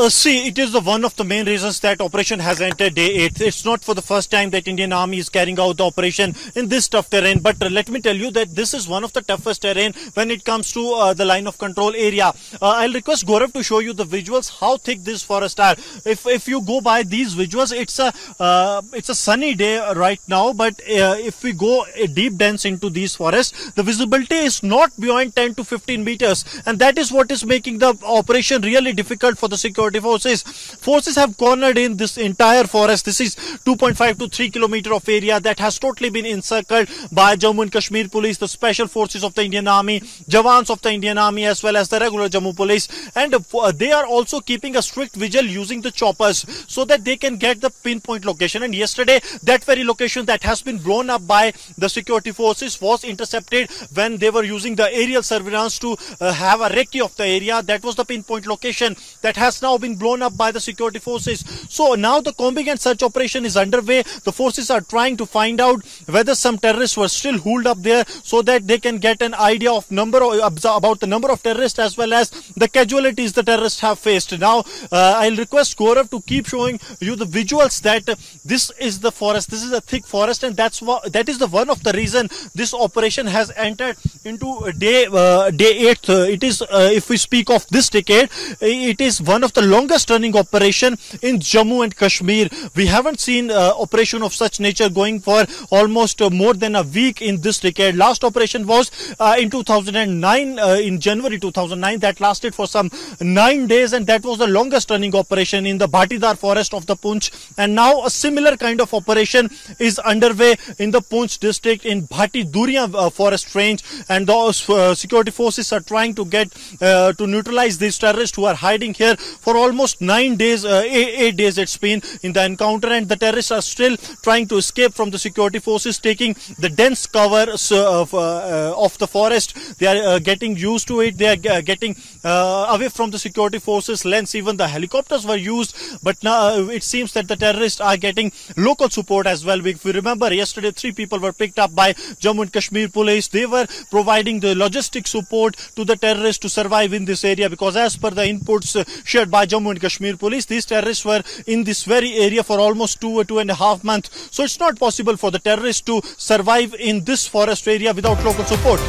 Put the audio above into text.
See, it is one of the main reasons that operation has entered day 8. It's not for the first time that Indian Army is carrying out the operation in this tough terrain. But let me tell you that this is one of the toughest terrain when it comes to the line of control area. I'll request Gaurav to show you the visuals, how thick these forests are. If you go by these visuals, it's a sunny day right now. But if we go deep dense into these forests, the visibility is not beyond 10 to 15 meters. And that is what is making the operation really difficult for the security forces. Forces have cornered in this entire forest. This is 2.5 to 3 kilometer of area that has totally been encircled by Jammu and Kashmir police, the special forces of the Indian Army, Jawans of the Indian Army, as well as the regular Jammu police. And they are also keeping a strict vigil using the choppers so that they can get the pinpoint location. And yesterday, that very location that has been blown up by the security forces was intercepted when they were using the aerial surveillance to have a recce of the area. That was the pinpoint location that has now been blown up by the security forces. So now the combing and search operation is underway. The forces are trying to find out whether some terrorists were still holed up there so that they can get an idea of about the number of terrorists as well as the casualties the terrorists have faced. Now I'll request Gaurav to keep showing you the visuals that this is the forest. This is a thick forest, and that is the one of the reason this operation has entered into day 8. It is if we speak of this decade, it is one of the longest running operation in Jammu and Kashmir. We haven't seen operation of such nature going for almost more than a week in this decade. Last operation was in 2009, in January 2009, that lasted for some 9 days, and that was the longest running operation in the Bhatidar forest of the Poonch. And now a similar kind of operation is underway in the Poonch district in Bhati Duriya forest range, and those security forces are trying to get to neutralize these terrorists who are hiding here for almost 9 days, 8 days it's been in the encounter, and the terrorists are still trying to escape from the security forces, taking the dense cover of the forest. They are getting used to it. They are getting away from the security forces lens. Even the helicopters were used, but now it seems that the terrorists are getting local support as well. If we remember, yesterday 3 people were picked up by Jammu and Kashmir police. They were providing the logistic support to the terrorists to survive in this area, because as per the inputs shared by Jammu and Kashmir police, these terrorists were in this very area for almost 2.5 months. So it's not possible for the terrorists to survive in this forest area without local support.